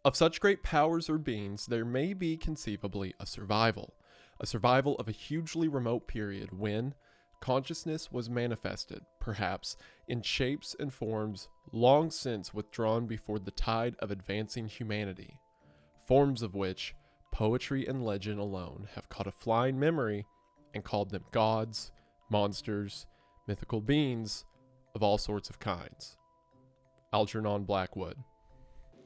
Of such great powers or beings, there may be conceivably a survival of a hugely remote period when consciousness was manifested, perhaps, in shapes and forms long since withdrawn before the tide of advancing humanity, forms of which poetry and legend alone have caught a flying memory and called them gods, monsters, mythical beings of all sorts of kinds. Algernon Blackwood.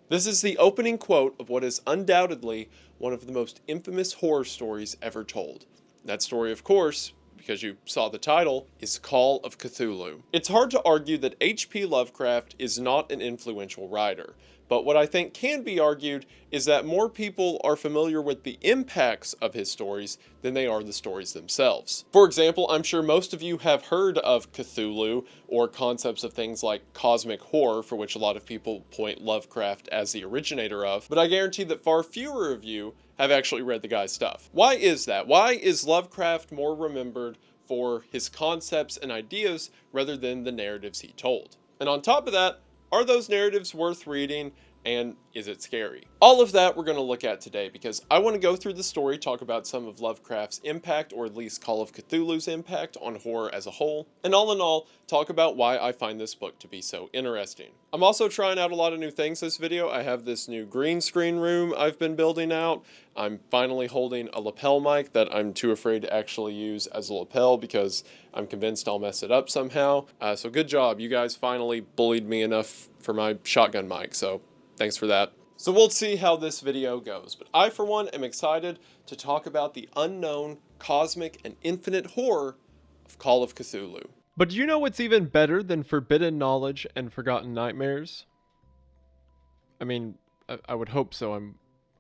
This is the opening quote of what is undoubtedly one of the most infamous horror stories ever told. That story, of course, because you saw the title, is Call of Cthulhu. It's hard to argue that H.P. Lovecraft is not an influential writer, but what I think can be argued is that more people are familiar with the impacts of his stories than they are the stories themselves. For example, I'm sure most of you have heard of Cthulhu or concepts of things like cosmic horror, for which a lot of people point Lovecraft as the originator of, but I guarantee that far fewer of you have actually read the guy's stuff. Why is that? Why is Lovecraft more remembered for his concepts and ideas rather than the narratives he told? And on top of that, are those narratives worth reading, and is it scary? All of that we're going to look at today because I want to go through the story, talk about some of Lovecraft's impact, or at least Call of Cthulhu's impact on horror as a whole, and all in all, talk about why I find this book to be so interesting. I'm also trying out a lot of new things this video. I have this new green screen room I've been building out. I'm finally holding a lapel mic that I'm too afraid to actually use as a lapel because I'm convinced I'll mess it up somehow. So good job, you guys finally bullied me enough for my shotgun mic, so thanks for that. So we'll see how this video goes, but I for one am excited to talk about the unknown, cosmic, and infinite horror of Call of Cthulhu. But do you know what's even better than forbidden knowledge and forgotten nightmares? I mean, I would hope so. I'm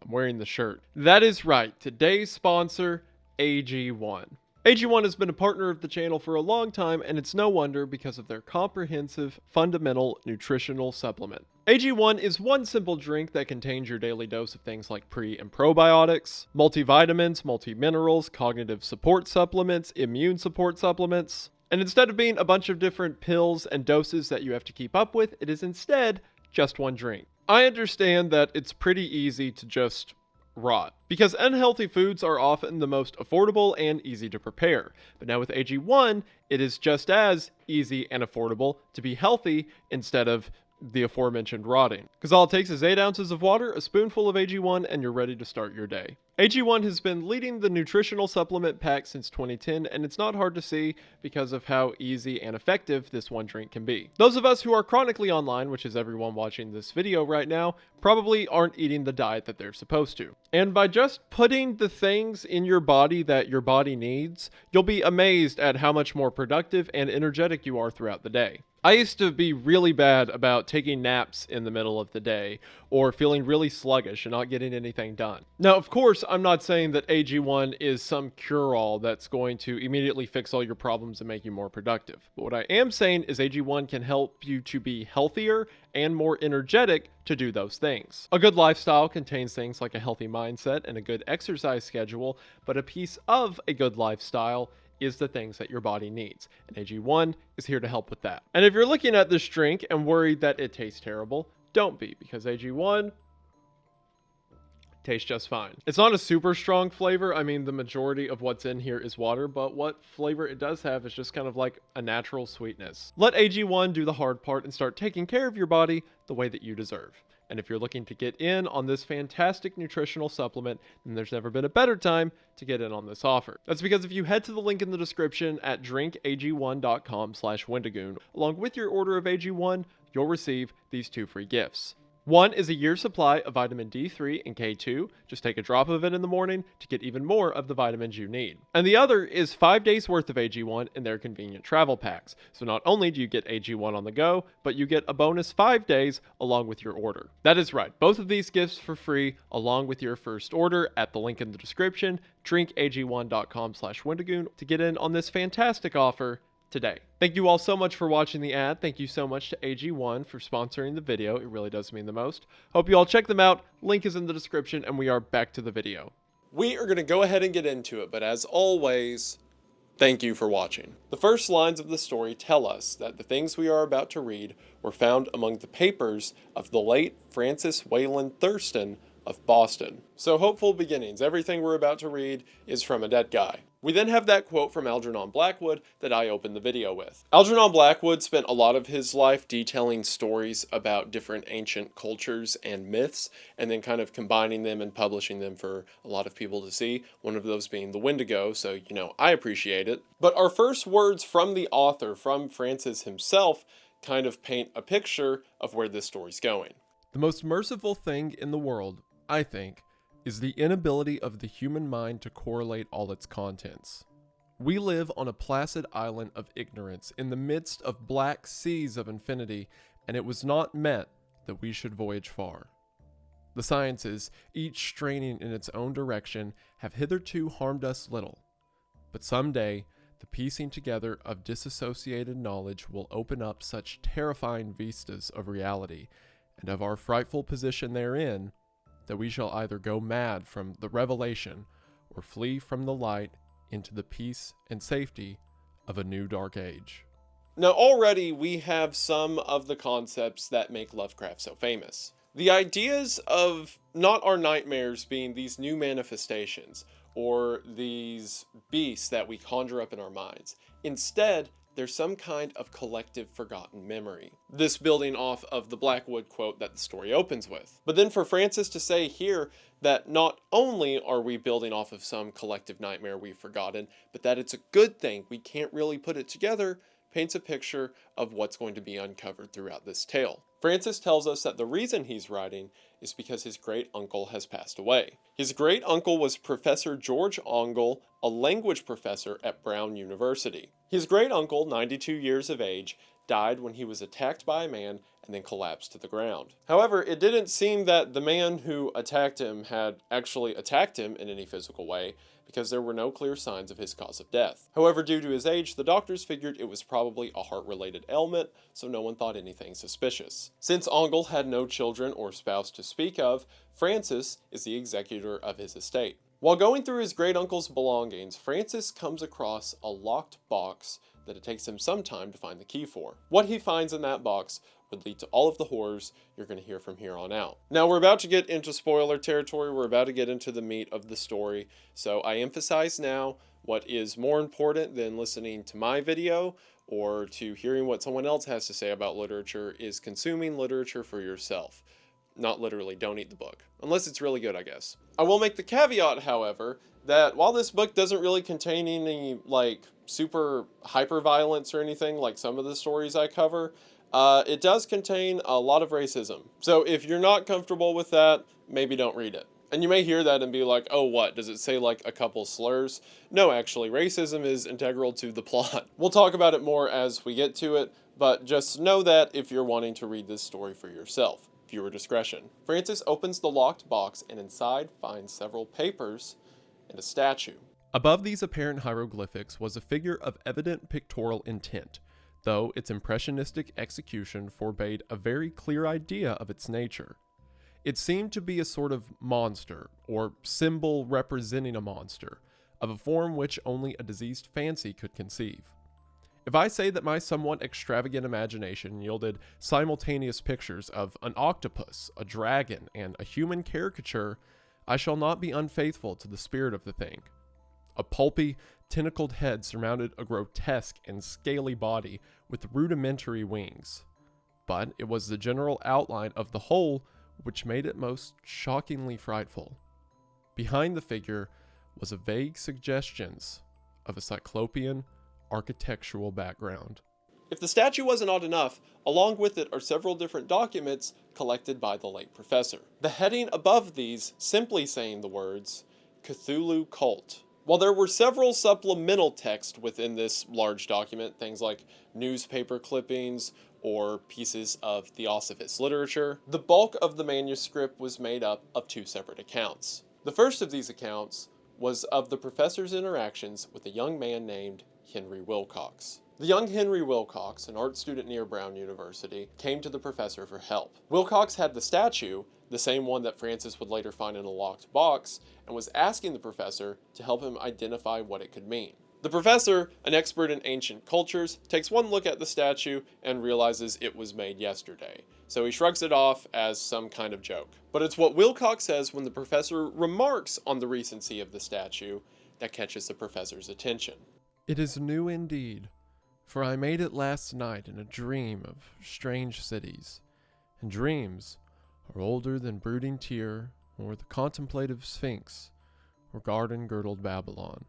wearing the shirt. That is right. Today's sponsor, AG1. AG1 has been a partner of the channel for a long time, and it's no wonder because of their comprehensive, fundamental nutritional supplement. AG1 is one simple drink that contains your daily dose of things like pre- and probiotics, multivitamins, multiminerals, cognitive support supplements, immune support supplements. And instead of being a bunch of different pills and doses that you have to keep up with, it is instead just one drink. I understand that it's pretty easy to just rot, because unhealthy foods are often the most affordable and easy to prepare. But now with AG1, it is just as easy and affordable to be healthy instead of the aforementioned rotting. Because all it takes is 8 ounces of water, a spoonful of AG1, and you're ready to start your day. AG1 has been leading the nutritional supplement pack since 2010, and it's not hard to see because of how easy and effective this one drink can be. Those of us who are chronically online, which is everyone watching this video right now, probably aren't eating the diet that they're supposed to. And by just putting the things in your body that your body needs, you'll be amazed at how much more productive and energetic you are throughout the day. I used to be really bad about taking naps in the middle of the day or feeling really sluggish and not getting anything done. Now, of course, I'm not saying that AG1 is some cure-all that's going to immediately fix all your problems and make you more productive. But what I am saying is AG1 can help you to be healthier and more energetic to do those things. A good lifestyle contains things like a healthy mindset and a good exercise schedule, but a piece of a good lifestyle is the things that your body needs, and AG1 is here to help with that. And if you're looking at this drink and worried that it tastes terrible, don't be, because AG1 tastes just fine. It's not a super strong flavor. I mean, the majority of what's in here is water, but what flavor it does have is just kind of like a natural sweetness. Let AG1 do the hard part and start taking care of your body the way that you deserve. And if you're looking to get in on this fantastic nutritional supplement, then there's never been a better time to get in on this offer. That's because if you head to the link in the description at drinkag1.com/Wendigoon, along with your order of AG1, you'll receive these 2 free gifts. One is a year's supply of vitamin D3 and K2. Just take a drop of it in the morning to get even more of the vitamins you need. And the other is 5 days worth of AG1 in their convenient travel packs. So not only do you get AG1 on the go, but you get a bonus 5 days along with your order. That is right, both of these gifts for free along with your first order at the link in the description, drinkag1.com/Wendigoon, to get in on this fantastic offer today. Thank you all so much for watching the ad. Thank you so much to AG1 for sponsoring the video. It really does mean the most. Hope you all check them out. Link is in the description, and we are back to the video. We are going to go ahead and get into it, but as always, Thank you for watching. The first lines of the story tell us that the things we are about to read were found among the papers of the late Francis Wayland Thurston of Boston. So hopeful beginnings. Everything we're about to read is from a dead guy. We then have that quote from Algernon Blackwood that I opened the video with. Algernon Blackwood spent a lot of his life detailing stories about different ancient cultures and myths, and then kind of combining them and publishing them for a lot of people to see, one of those being the Wendigo, so I appreciate it. But our first words from the author, from Francis himself, kind of paint a picture of where this story's going. The most merciful thing in the world, I think, is the inability of the human mind to correlate all its contents. We live on a placid island of ignorance in the midst of black seas of infinity, and it was not meant that we should voyage far. The sciences, each straining in its own direction, have hitherto harmed us little, but someday the piecing together of disassociated knowledge will open up such terrifying vistas of reality and of our frightful position therein, that we shall either go mad from the revelation or flee from the light into the peace and safety of a new dark age. Now already we have some of the concepts that make Lovecraft so famous. The ideas of not our nightmares being these new manifestations or these beasts that we conjure up in our minds. Instead, there's some kind of collective forgotten memory. This building off of the Blackwood quote that the story opens with. But then for Francis to say here that not only are we building off of some collective nightmare we've forgotten, but that it's a good thing, we can't really put it together, paints a picture of what's going to be uncovered throughout this tale. Francis tells us that the reason he's writing is because his great-uncle has passed away. His great-uncle was Professor George Ongle, a language professor at Brown University. His great-uncle, 92 years of age, died when he was attacked by a man and then collapsed to the ground. However, it didn't seem that the man who attacked him had actually attacked him in any physical way, because there were no clear signs of his cause of death. However, due to his age, the doctors figured it was probably a heart-related ailment, so no one thought anything suspicious. Since Ongle had no children or spouse to speak of, Francis is the executor of his estate. While going through his great-uncle's belongings, Francis comes across a locked box that it takes him some time to find the key for. What he finds in that box would lead to all of the horrors you're going to hear from here on out. Now, we're about to get into spoiler territory. We're about to get into the meat of the story. So I emphasize now what is more important than listening to my video or to hearing what someone else has to say about literature is consuming literature for yourself. Not literally, don't eat the book. Unless it's really good, I guess. I will make the caveat, however, that while this book doesn't really contain any, super hyper-violence or anything like some of the stories I cover, it does contain a lot of racism. So if you're not comfortable with that, maybe don't read it. And you may hear that and be like, oh, what? Does it say a couple slurs? No, actually, racism is integral to the plot. We'll talk about it more as we get to it, but just know that if you're wanting to read this story for yourself. Viewer discretion. Francis opens the locked box and inside finds several papers and a statue. Above these apparent hieroglyphics was a figure of evident pictorial intent, though its impressionistic execution forbade a very clear idea of its nature. It seemed to be a sort of monster, or symbol representing a monster, of a form which only a diseased fancy could conceive. If I say that my somewhat extravagant imagination yielded simultaneous pictures of an octopus, a dragon, and a human caricature, I shall not be unfaithful to the spirit of the thing. A pulpy, tentacled head surmounted a grotesque and scaly body with rudimentary wings. But it was the general outline of the whole which made it most shockingly frightful. Behind the figure was a vague suggestions of a cyclopean architectural background. If the statue wasn't odd enough, along with it are several different documents collected by the late professor. The heading above these simply saying the words, Cthulhu Cult. While there were several supplemental texts within this large document, things like newspaper clippings or pieces of Theosophist literature, the bulk of the manuscript was made up of two separate accounts. The first of these accounts was of the professor's interactions with a young man named Henry Wilcox. The young Henry Wilcox, an art student near Brown University, came to the professor for help. Wilcox had the statue, the same one that Francis would later find in a locked box, and was asking the professor to help him identify what it could mean. The professor, an expert in ancient cultures, takes one look at the statue and realizes it was made yesterday, so he shrugs it off as some kind of joke. But it's what Wilcox says when the professor remarks on the recency of the statue that catches the professor's attention. "It is new indeed, for I made it last night in a dream of strange cities, and dreams are older than brooding Tyr, or the contemplative Sphinx, or garden-girdled Babylon."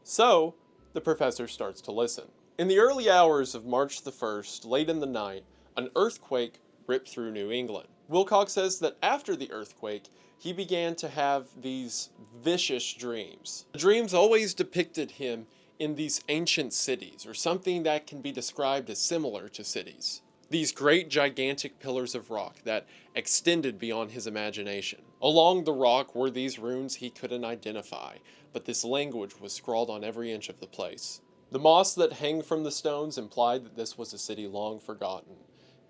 So, the professor starts to listen. In the early hours of March the 1st, late in the night, an earthquake ripped through New England. Wilcox says that after the earthquake, he began to have these vicious dreams. The dreams always depicted him in these ancient cities, or something that can be described as similar to cities. These great gigantic pillars of rock that extended beyond his imagination. Along the rock were these runes he couldn't identify, but this language was scrawled on every inch of the place. The moss that hung from the stones implied that this was a city long forgotten,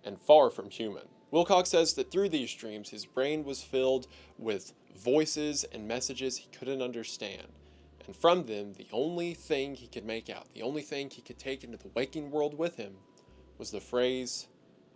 and far from human. Wilcox says that through these dreams, his brain was filled with voices and messages he couldn't understand. And from them, the only thing he could make out, the only thing he could take into the waking world with him, was the phrase,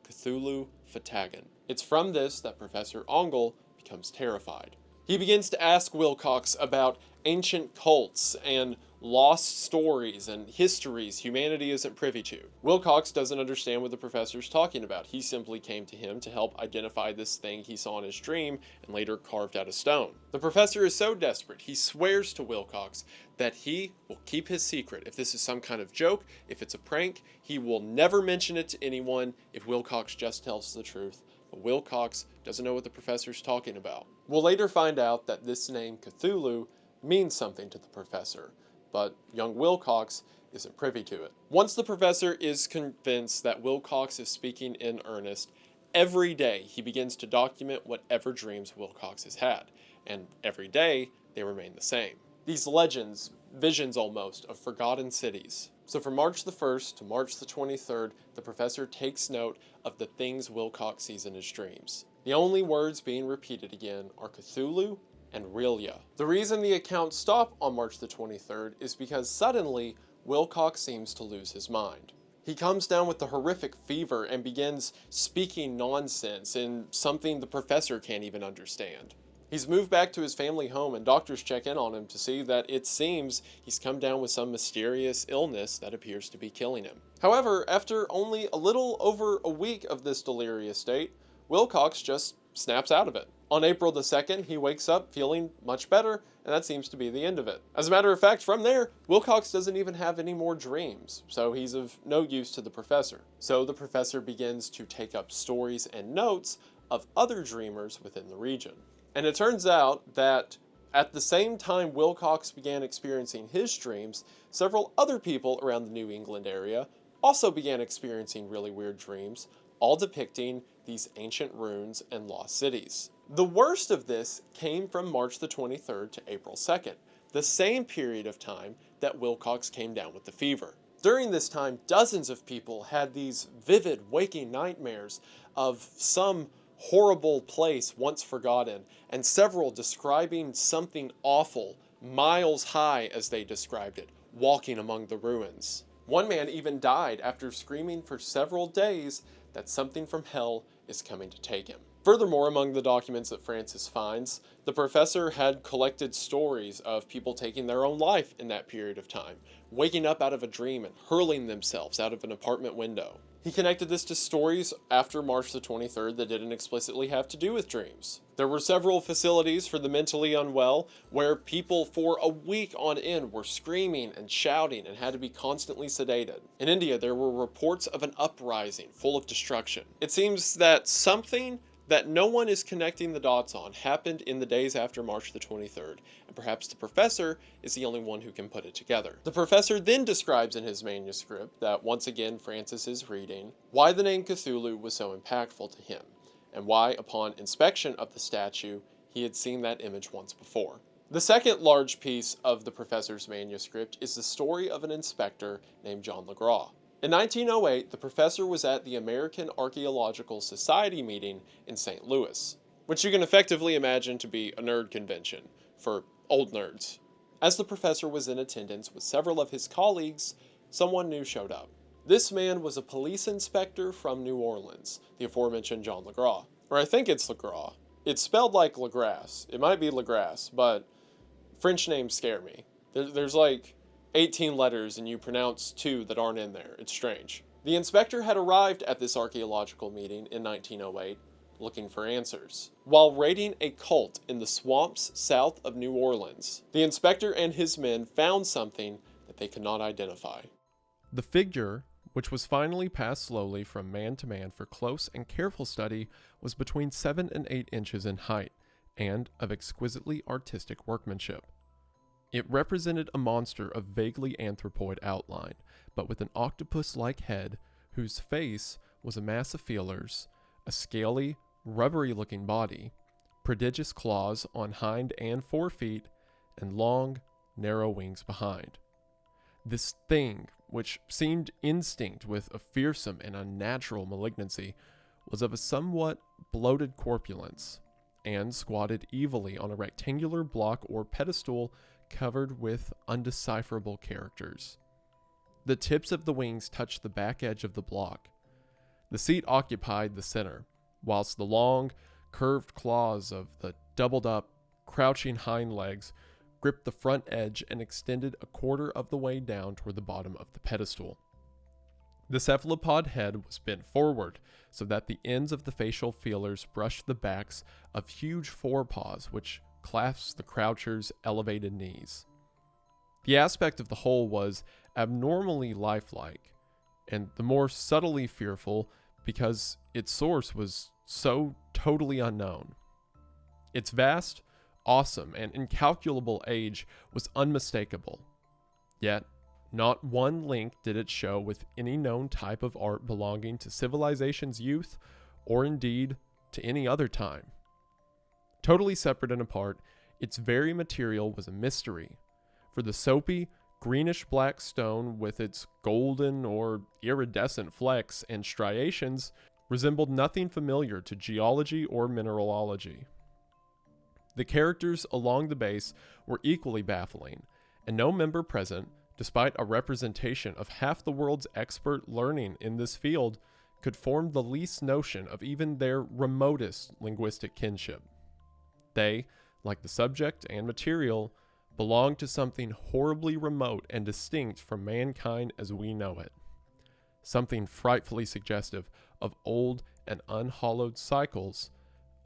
Cthulhu Fatagan. It's from this that Professor Ongle becomes terrified. He begins to ask Wilcox about ancient cults and lost stories and histories humanity isn't privy to. Wilcox doesn't understand what the professor's talking about. He simply came to him to help identify this thing he saw in his dream and later carved out of stone. The professor is so desperate, he swears to Wilcox that he will keep his secret. If this is some kind of joke, if it's a prank, he will never mention it to anyone if Wilcox just tells the truth. But Wilcox doesn't know what the professor's talking about. We'll later find out that this name Cthulhu means something to the professor, but young Wilcox isn't privy to it. Once the professor is convinced that Wilcox is speaking in earnest, every day he begins to document whatever dreams Wilcox has had, and every day they remain the same. These legends, visions almost, of forgotten cities. So from March the 1st to March the 23rd, the professor takes note of the things Wilcox sees in his dreams. The only words being repeated again are Cthulhu and Relia. The reason the accounts stop on March the 23rd is because suddenly Wilcox seems to lose his mind. He comes down with a horrific fever and begins speaking nonsense in something the professor can't even understand. He's moved back to his family home and doctors check in on him to see that it seems he's come down with some mysterious illness that appears to be killing him. However, after only a little over a week of this delirious state, Wilcox just snaps out of it. On April the 2nd, he wakes up feeling much better, and that seems to be the end of it. As a matter of fact, from there, Wilcox doesn't even have any more dreams, so he's of no use to the professor. So the professor begins to take up stories and notes of other dreamers within the region. And it turns out that at the same time Wilcox began experiencing his dreams, several other people around the New England area also began experiencing really weird dreams, all depicting these ancient ruins and lost cities. The worst of this came from March the 23rd to April 2nd, the same period of time that Wilcox came down with the fever. During this time, dozens of people had these vivid waking nightmares of some horrible place once forgotten, and several describing something awful, miles high as they described it, walking among the ruins. One man even died after screaming for several days that something from hell is coming to take him. Furthermore, among the documents that Francis finds, the professor had collected stories of people taking their own life in that period of time, waking up out of a dream and hurling themselves out of an apartment window. He connected this to stories after March the 23rd that didn't explicitly have to do with dreams. There were several facilities for the mentally unwell where people for a week on end were screaming and shouting and had to be constantly sedated. In India, there were reports of an uprising full of destruction. It seems that something that no one is connecting the dots on happened in the days after March the 23rd, and perhaps the professor is the only one who can put it together. The professor then describes in his manuscript that once again Francis is reading why the name Cthulhu was so impactful to him, and why upon inspection of the statue he had seen that image once before. The second large piece of the professor's manuscript is the story of an inspector named John Legrasse. In 1908, the professor was at the American Archaeological Society meeting in St. Louis, which you can effectively imagine to be a nerd convention for old nerds. As the professor was in attendance with several of his colleagues, someone new showed up. This man was a police inspector from New Orleans, the aforementioned John Legrasse. Or I think it's Legrasse. It's spelled like Legrasse. It might be Legrasse, but French names scare me. There's like 18 letters and you pronounce 2 that aren't in there. It's strange. The inspector had arrived at this archaeological meeting in 1908 looking for answers. While raiding a cult in the swamps south of New Orleans, the inspector and his men found something that they could not identify. The figure, which was finally passed slowly from man to man for close and careful study, was between 7 and 8 inches in height, and of exquisitely artistic workmanship. It represented a monster of vaguely anthropoid outline, but with an octopus-like head, whose face was a mass of feelers, a scaly, rubbery-looking body, prodigious claws on hind and forefeet, and long, narrow wings behind. This thing, which seemed instinct with a fearsome and unnatural malignancy, was of a somewhat bloated corpulence, and squatted evilly on a rectangular block or pedestal covered with undecipherable characters. The tips of the wings touched the back edge of the block. The seat occupied the center, whilst the long, curved claws of the doubled-up, crouching hind legs gripped the front edge and extended a quarter of the way down toward the bottom of the pedestal. The cephalopod head was bent forward, so that the ends of the facial feelers brushed the backs of huge forepaws which clasped the croucher's elevated knees. The aspect of the whole was abnormally lifelike, and the more subtly fearful because its source was so totally unknown. Its vast, awesome, and incalculable age was unmistakable, yet not one link did it show with any known type of art belonging to civilization's youth, or indeed to any other time. Totally separate and apart, its very material was a mystery, for the soapy, greenish-black stone with its golden or iridescent flecks and striations resembled nothing familiar to geology or mineralogy. The characters along the base were equally baffling, and no member present, despite a representation of half the world's expert learning in this field, could form the least notion of even their remotest linguistic kinship. They, like the subject and material, belonged to something horribly remote and distinct from mankind as we know it. Something frightfully suggestive of old and unhallowed cycles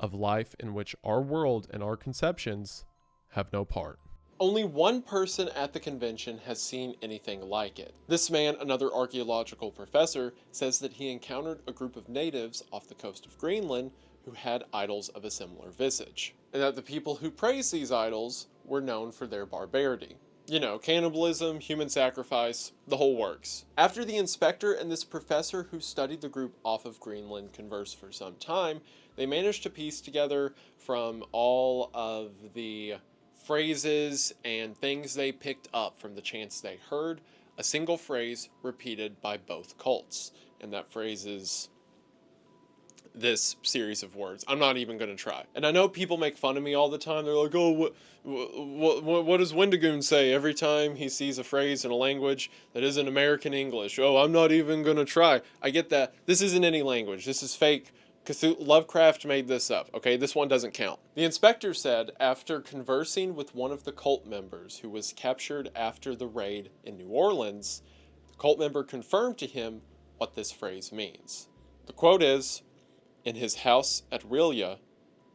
of life in which our world and our conceptions have no part. Only one person at the convention has seen anything like it. This man, another archaeological professor, says that he encountered a group of natives off the coast of Greenland who had idols of a similar visage, and that the people who praised these idols were known for their barbarity. You know, cannibalism, human sacrifice, the whole works. After the inspector and this professor who studied the group off of Greenland conversed for some time, they managed to piece together from all of the phrases and things they picked up from the chants they heard a single phrase repeated by both cults. And that phrase is this series of words. I'm not even going to try. And I know people make fun of me all the time. They're like, oh, what does Wendigoon say every time he sees a phrase in a language that isn't American English? Oh, I'm not even going to try. I get that. This isn't any language. This is fake. Cthulhu, Lovecraft made this up. Okay, this one doesn't count. The inspector said, after conversing with one of the cult members who was captured after the raid in New Orleans, the cult member confirmed to him what this phrase means. The quote is, "In his house at Rilya,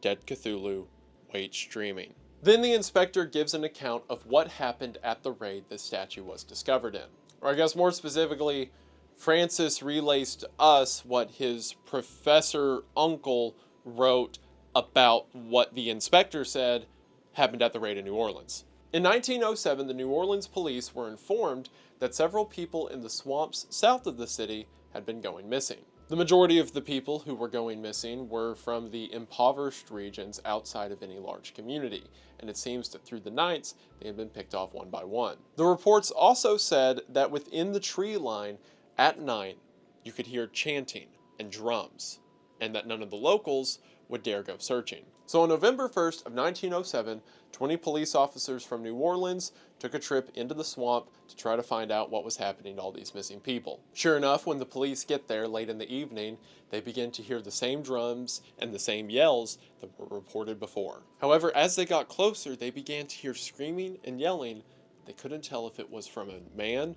dead Cthulhu waits dreaming." Then the inspector gives an account of what happened at the raid the statue was discovered in. Or I guess more specifically, Francis relays to us what his professor uncle wrote about what the inspector said happened at the raid in New Orleans. In 1907, the New Orleans police were informed that several people in the swamps south of the city had been going missing. The majority of the people who were going missing were from the impoverished regions outside of any large community, and it seems that through the nights, they had been picked off one by one. The reports also said that within the tree line, at night, you could hear chanting and drums, and that none of the locals would dare go searching. So on November 1st of 1907, 20 police officers from New Orleans took a trip into the swamp to try to find out what was happening to all these missing people. Sure enough, when the police get there late in the evening, they begin to hear the same drums and the same yells that were reported before. However, as they got closer, they began to hear screaming and yelling. They couldn't tell if it was from a man,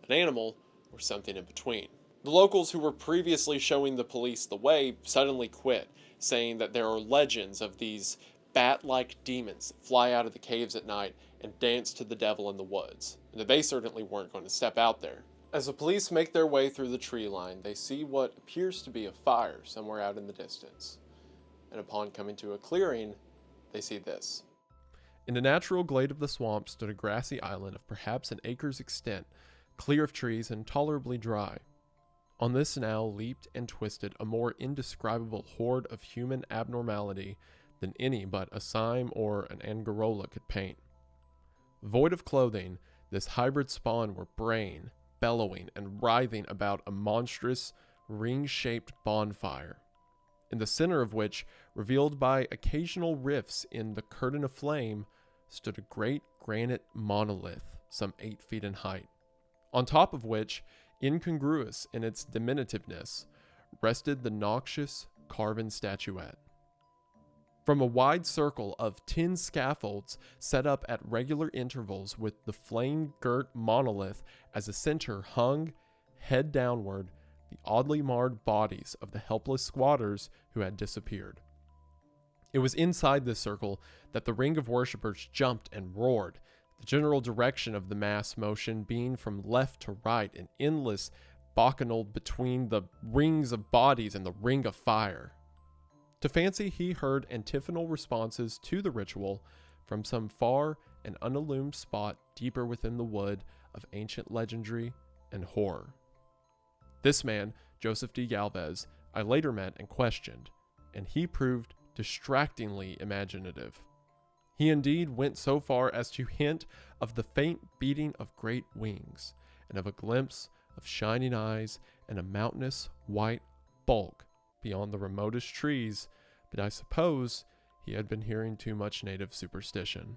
an animal, or something in between. The locals who were previously showing the police the way suddenly quit, saying that there are legends of these bat-like demons that fly out of the caves at night and dance to the devil in the woods, and that they certainly weren't going to step out there. As the police make their way through the tree line, they see what appears to be a fire somewhere out in the distance, and upon coming to a clearing, they see this. In the natural glade of the swamp stood a grassy island of perhaps an acre's extent, clear of trees and tolerably dry. On this now leaped and twisted a more indescribable horde of human abnormality than any but a Sime or an Angarola could paint. Void of clothing, this hybrid spawn were braying, bellowing, and writhing about a monstrous, ring-shaped bonfire, in the center of which, revealed by occasional rifts in the curtain of flame, stood a great granite monolith some 8 feet in height, on top of which, incongruous in its diminutiveness, rested the noxious carven statuette. From a wide circle of tin scaffolds set up at regular intervals with the flame-girt monolith as a center hung, head downward, the oddly marred bodies of the helpless squatters who had disappeared. It was inside this circle that the ring of worshippers jumped and roared, the general direction of the mass motion being from left to right, an endless bacchanal between the rings of bodies and the ring of fire. To fancy he heard antiphonal responses to the ritual from some far and unillumined spot deeper within the wood of ancient legendary and horror. This man, Joseph D. Galvez, I later met and questioned, and he proved distractingly imaginative. He indeed went so far as to hint of the faint beating of great wings, and of a glimpse of shining eyes and a mountainous white bulk beyond the remotest trees, but I suppose he had been hearing too much native superstition.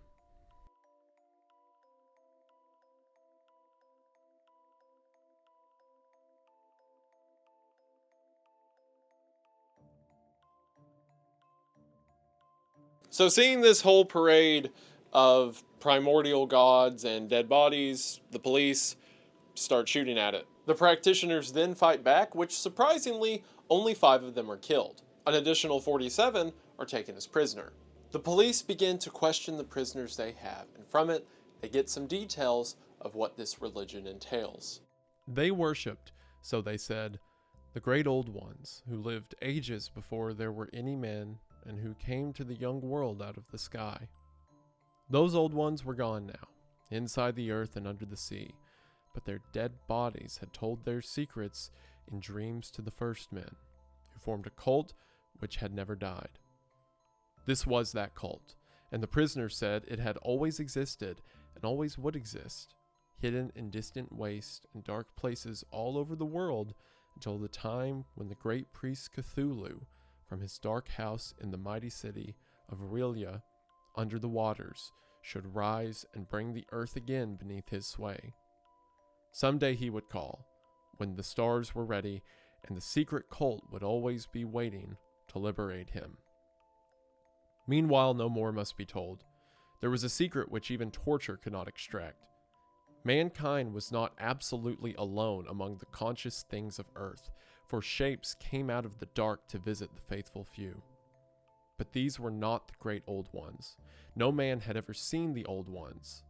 So seeing this whole parade of primordial gods and dead bodies, the police start shooting at it. The practitioners then fight back, which surprisingly, only 5 of them are killed. An additional 47 are taken as prisoner. The police begin to question the prisoners they have, and from it, they get some details of what this religion entails. They worshipped, so they said, the great old ones who lived ages before there were any men and who came to the young world out of the sky. Those old ones were gone now, inside the earth and under the sea, but their dead bodies had told their secrets in dreams to the first men, who formed a cult which had never died. This was that cult, and the prisoners said it had always existed and always would exist, hidden in distant wastes and dark places all over the world until the time when the great priest Cthulhu, from his dark house in the mighty city of Aurelia, under the waters, should rise and bring the earth again beneath his sway. Someday he would call, when the stars were ready, and the secret cult would always be waiting to liberate him. Meanwhile, no more must be told. There was a secret which even torture could not extract. Mankind was not absolutely alone among the conscious things of earth, for shapes came out of the dark to visit the faithful few. But these were not the great old ones. No man had ever seen the old ones.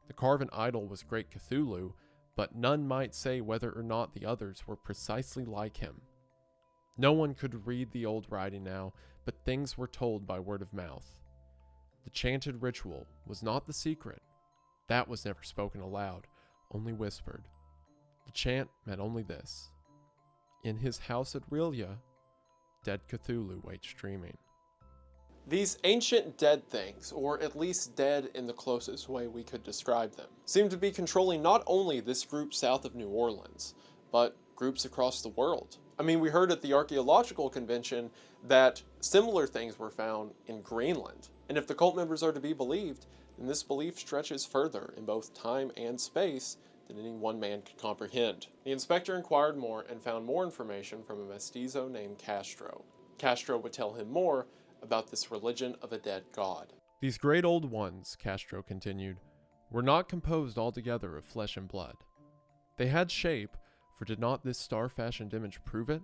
The carven idol was great Cthulhu, but none might say whether or not the others were precisely like him. No one could read the old writing now, but things were told by word of mouth. The chanted ritual was not the secret. That was never spoken aloud, only whispered. The chant meant only this: in his house at Aurelia, dead Cthulhu waits dreaming. These ancient dead things, or at least dead in the closest way we could describe them, seem to be controlling not only this group south of New Orleans, but groups across the world. I mean, we heard at the archaeological convention that similar things were found in Greenland. And if the cult members are to be believed, then this belief stretches further in both time and space than any one man could comprehend. The inspector inquired more and found more information from a mestizo named Castro. Castro would tell him more about this religion of a dead god. These great old ones, Castro continued, were not composed altogether of flesh and blood. They had shape, for did not this star-fashioned image prove it?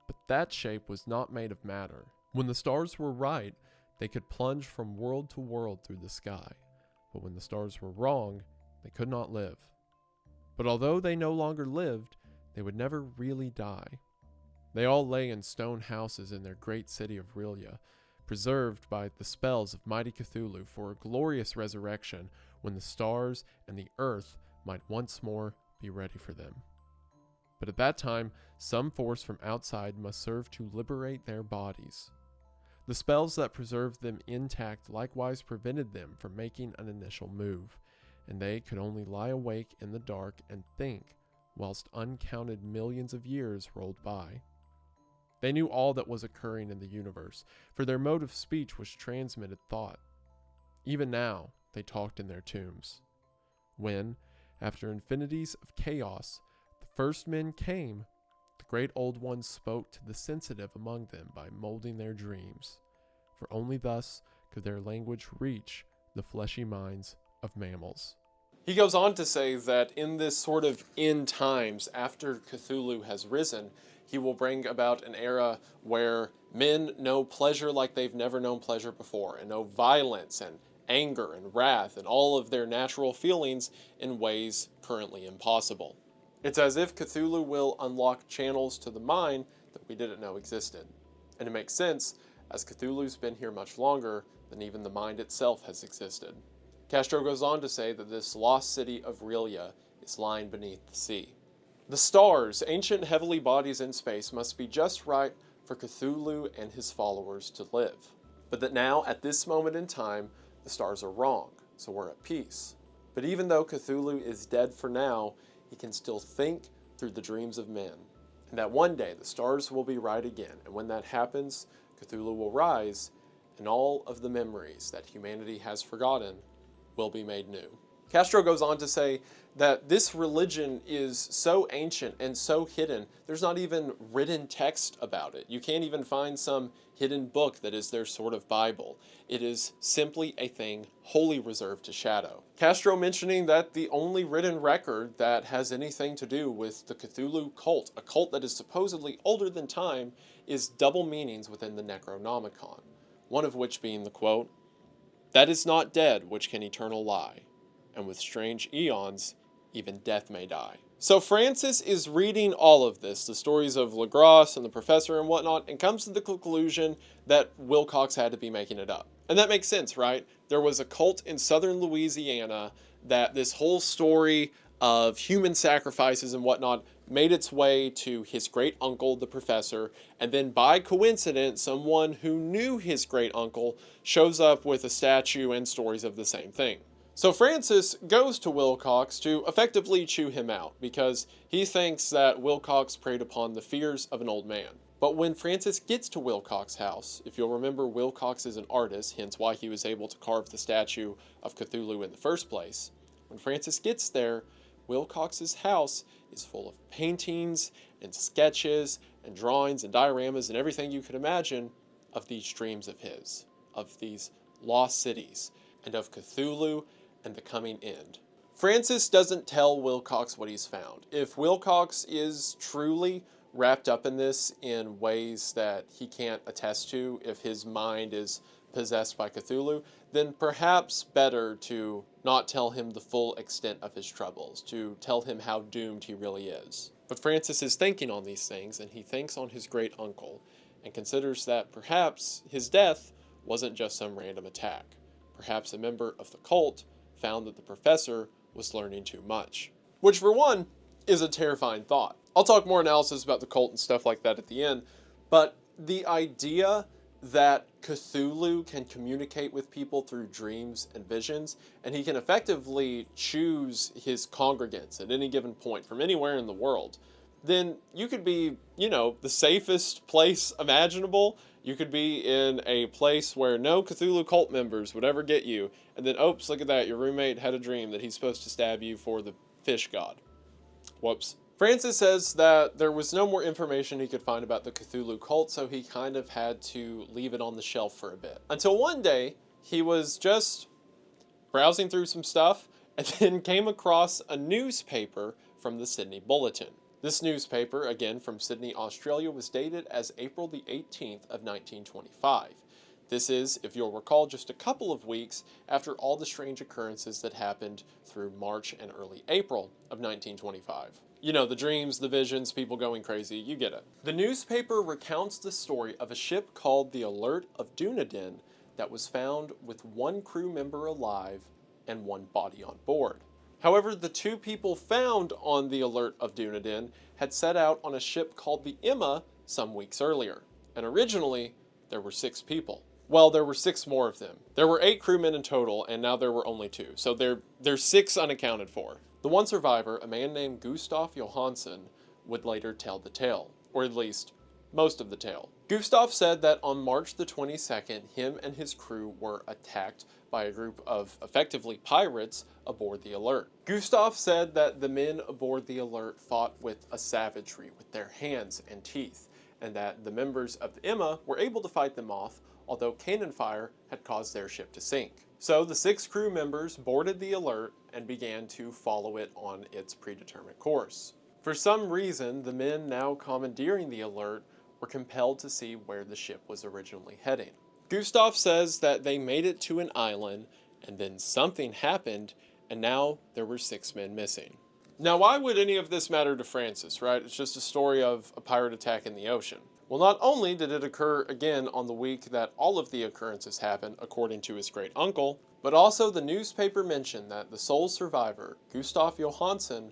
But that shape was not made of matter. When the stars were right, they could plunge from world to world through the sky. But when the stars were wrong, they could not live. But although they no longer lived, they would never really die. They all lay in stone houses in their great city of Rillia, preserved by the spells of mighty Cthulhu for a glorious resurrection when the stars and the earth might once more be ready for them. But at that time, some force from outside must serve to liberate their bodies. The spells that preserved them intact likewise prevented them from making an initial move, and they could only lie awake in the dark and think, whilst uncounted millions of years rolled by. They knew all that was occurring in the universe, for their mode of speech was transmitted thought. Even now, they talked in their tombs. When, after infinities of chaos, the first men came, the great old ones spoke to the sensitive among them by molding their dreams, for only thus could their language reach the fleshy minds of mammals. He goes on to say that in this sort of end times, after Cthulhu has risen, he will bring about an era where men know pleasure like they've never known pleasure before, and know violence and anger and wrath and all of their natural feelings in ways currently impossible. It's as if Cthulhu will unlock channels to the mind that we didn't know existed. And it makes sense, as Cthulhu's been here much longer than even the mind itself has existed. Castro goes on to say that this lost city of Rillia is lying beneath the sea. The stars, ancient heavenly bodies in space, must be just right for Cthulhu and his followers to live. But that now, at this moment in time, the stars are wrong, so we're at peace. But even though Cthulhu is dead for now, he can still think through the dreams of men. And that one day the stars will be right again, and when that happens, Cthulhu will rise, and all of the memories that humanity has forgotten will be made new. Castro goes on to say that this religion is so ancient and so hidden, there's not even written text about it. You can't even find some hidden book that is their sort of Bible. It is simply a thing wholly reserved to shadow. Castro mentioning that the only written record that has anything to do with the Cthulhu cult, a cult that is supposedly older than time, is double meanings within the Necronomicon, one of which being the quote, "That is not dead which can eternal lie, and with strange eons, even death may die." So Francis is reading all of this, the stories of Legrasse and the professor and whatnot, and comes to the conclusion that Wilcox had to be making it up. And that makes sense, right? There was a cult in southern Louisiana that this whole story of human sacrifices and whatnot made its way to his great uncle, the professor, and then by coincidence, someone who knew his great uncle shows up with a statue and stories of the same thing. So Francis goes to Wilcox to effectively chew him out because he thinks that Wilcox preyed upon the fears of an old man. But when Francis gets to Wilcox's house, if you'll remember, Wilcox is an artist, hence why he was able to carve the statue of Cthulhu in the first place. When Francis gets there, Wilcox's house is full of paintings and sketches and drawings and dioramas and everything you could imagine of these dreams of his, of these lost cities, and of Cthulhu and the coming end. Francis doesn't tell Wilcox what he's found. If Wilcox is truly wrapped up in this in ways that he can't attest to, if his mind is possessed by Cthulhu, then perhaps better to not tell him the full extent of his troubles, to tell him how doomed he really is. But Francis is thinking on these things, and he thinks on his great uncle, and considers that perhaps his death wasn't just some random attack. Perhaps a member of the cult found that the professor was learning too much. Which, for one, is a terrifying thought. I'll talk more analysis about the cult and stuff like that at the end, but the idea that Cthulhu can communicate with people through dreams and visions, and he can effectively choose his congregants at any given point from anywhere in the world, then you could be, the safest place imaginable. You could be in a place where no Cthulhu cult members would ever get you, and then, oops, look at that, your roommate had a dream that he's supposed to stab you for the fish god. Whoops. Francis says that there was no more information he could find about the Cthulhu cult, so he kind of had to leave it on the shelf for a bit. Until one day, he was just browsing through some stuff, and then came across a newspaper from the Sydney Bulletin. This newspaper, again from Sydney, Australia, was dated as April the 18th of 1925. This is, if you'll recall, just a couple of weeks after all the strange occurrences that happened through March and early April of 1925. You know, the dreams, the visions, people going crazy, you get it. The newspaper recounts the story of a ship called the Alert of Dunedin that was found with one crew member alive and one body on board. However, the two people found on the Alert of Dunedin had set out on a ship called the Emma some weeks earlier, and originally there were 6 people. Well, there were 6 more of them. There were 8 crewmen in total, and now there were only 2, so there's 6 unaccounted for. The one survivor, a man named Gustav Johansson, would later tell the tale, or at least most of the tale. Gustav said that on March the 22nd, him and his crew were attacked by a group of effectively pirates aboard the Alert. Gustav said that the men aboard the Alert fought with a savagery with their hands and teeth, and that the members of the Emma were able to fight them off, although cannon fire had caused their ship to sink. So the 6 crew members boarded the Alert and began to follow it on its predetermined course. For some reason, the men now commandeering the Alert were compelled to see where the ship was originally heading. Gustav says that they made it to an island, and then something happened, and now there were 6 men missing. Now, why would any of this matter to Francis, right? It's just a story of a pirate attack in the ocean. Well, not only did it occur again on the week that all of the occurrences happened, according to his great uncle, but also the newspaper mentioned that the sole survivor, Gustav Johansson,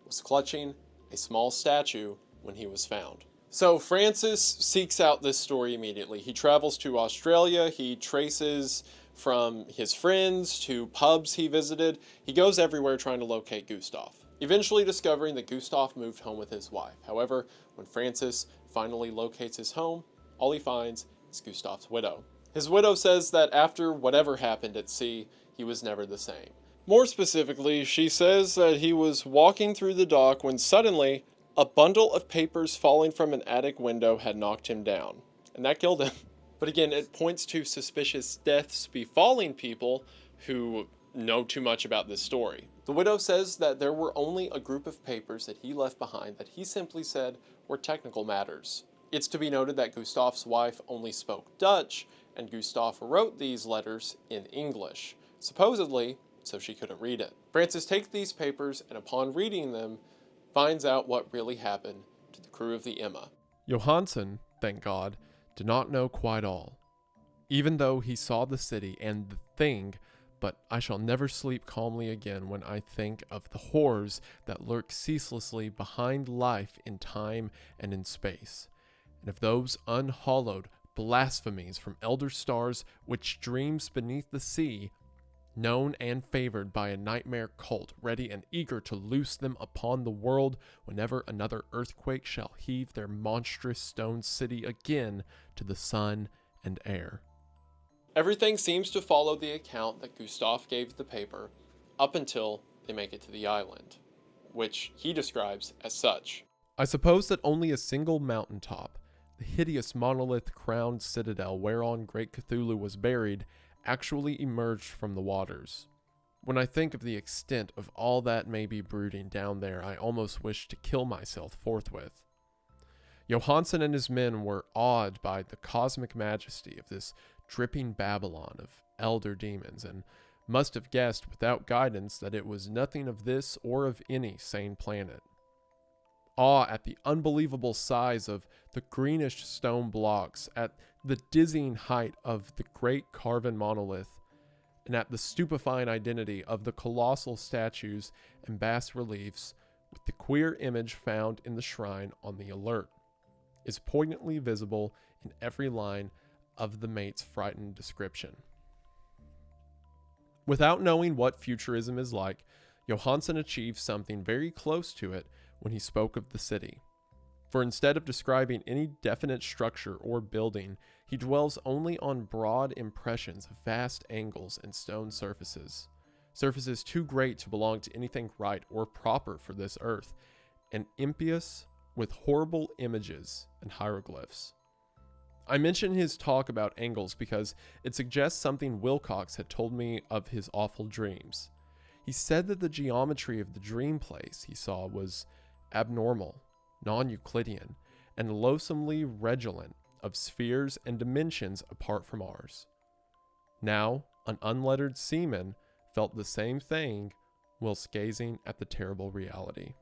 was clutching a small statue when he was found. So Francis seeks out this story immediately. He travels to Australia, he traces from his friends to pubs he visited. He goes everywhere trying to locate Gustav, eventually discovering that Gustav moved home with his wife. However, when Francis finally locates his home, all he finds is Gustav's widow. His widow says that after whatever happened at sea, he was never the same. More specifically, she says that he was walking through the dock when suddenly a bundle of papers falling from an attic window had knocked him down, and that killed him. But again, it points to suspicious deaths befalling people who know too much about this story. The widow says that there were only a group of papers that he left behind that he simply said were technical matters. It's to be noted that Gustav's wife only spoke Dutch, and Gustav wrote these letters in English, supposedly so she couldn't read it. Francis takes these papers, and upon reading them, finds out what really happened to the crew of the Emma. Johansson, thank God, did not know quite all. Even though he saw the city and the thing, but I shall never sleep calmly again when I think of the horrors that lurk ceaselessly behind life in time and in space, and of those unhallowed blasphemies from elder stars which dreams beneath the sea, known and favored by a nightmare cult ready and eager to loose them upon the world whenever another earthquake shall heave their monstrous stone city again to the sun and air. Everything seems to follow the account that Gustav gave the paper up until they make it to the island, which he describes as such. I suppose that only a single mountaintop, the hideous monolith-crowned citadel whereon great Cthulhu was buried, actually emerged from the waters. When I think of the extent of all that may be brooding down there, I almost wish to kill myself forthwith. Johansson and his men were awed by the cosmic majesty of this dripping Babylon of elder demons, and must have guessed without guidance that it was nothing of this or of any sane planet. Awe at the unbelievable size of the greenish stone blocks, at the dizzying height of the great carven monolith, and at the stupefying identity of the colossal statues and bas-reliefs with the queer image found in the shrine on the Alert, is poignantly visible in every line of the mate's frightened description. Without knowing what futurism is like, Johansson achieved something very close to it when he spoke of the city. For instead of describing any definite structure or building, He dwells only on broad impressions of vast angles and stone surfaces, surfaces too great to belong to anything right or proper for this earth, and impious with horrible images and hieroglyphs. I mention his talk about angles because it suggests something Wilcox had told me of his awful dreams. He said that the geometry of the dream place he saw was abnormal, non-Euclidean, and loathsomely redolent of spheres and dimensions apart from ours. Now, an unlettered seaman felt the same thing whilst gazing at the terrible reality.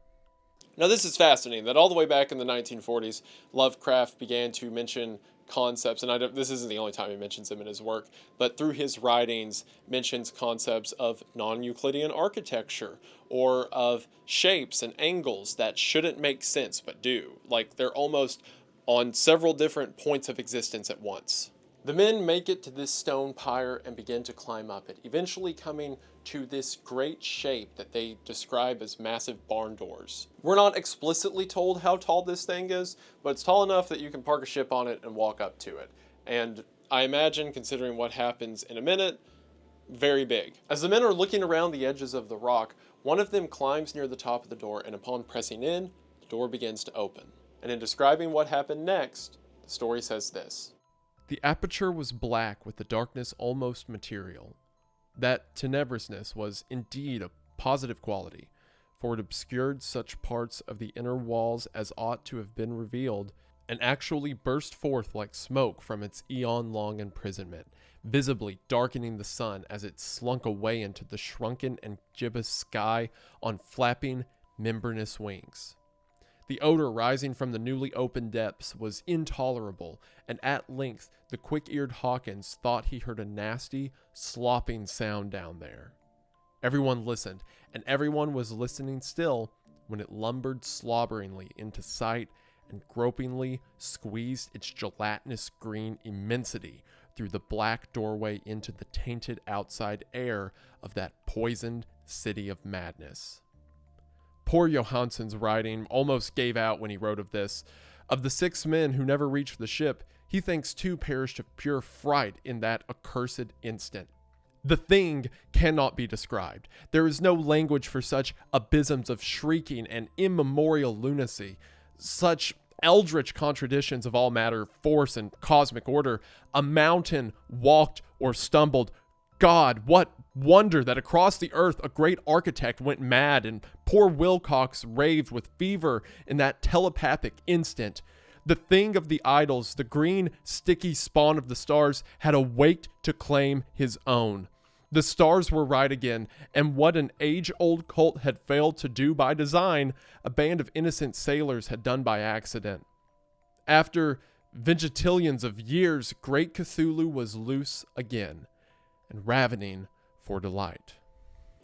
Now, this is fascinating that all the way back in the 1940s, Lovecraft began to mention concepts, and this isn't the only time he mentions them in his work, but through his writings mentions concepts of non-Euclidean architecture or of shapes and angles that shouldn't make sense but do. Like they're almost on several different points of existence at once. The men make it to this stone pyre and begin to climb up it, eventually coming to this great shape that they describe as massive barn doors. We're not explicitly told how tall this thing is, but it's tall enough that you can park a ship on it and walk up to it. And I imagine, considering what happens in a minute, very big. As the men are looking around the edges of the rock, one of them climbs near the top of the door, and upon pressing in, the door begins to open. And in describing what happened next, the story says this: "The aperture was black with the darkness almost material. That tenebrousness was indeed a positive quality, for it obscured such parts of the inner walls as ought to have been revealed, and actually burst forth like smoke from its eon-long imprisonment, visibly darkening the sun as it slunk away into the shrunken and gibbous sky on flapping, membranous wings. The odor rising from the newly opened depths was intolerable, and at length the quick-eared Hawkins thought he heard a nasty, slopping sound down there. Everyone listened, and everyone was listening still when it lumbered slobberingly into sight and gropingly squeezed its gelatinous green immensity through the black doorway into the tainted outside air of that poisoned city of madness." Poor Johansson's writing almost gave out when he wrote of this. Of the 6 men who never reached the ship, he thinks 2 perished of pure fright in that accursed instant. The thing cannot be described. There is no language for such abysms of shrieking and immemorial lunacy, such eldritch contradictions of all matter, force, and cosmic order. A mountain walked or stumbled. God, what wonder that across the earth a great architect went mad and poor Wilcox raved with fever in that telepathic instant. The thing of the idols, the green, sticky spawn of the stars, had awaked to claim his own. The stars were right again, and what an age-old cult had failed to do by design, a band of innocent sailors had done by accident. After vigitillions of years, great Cthulhu was loose again, and ravening for delight.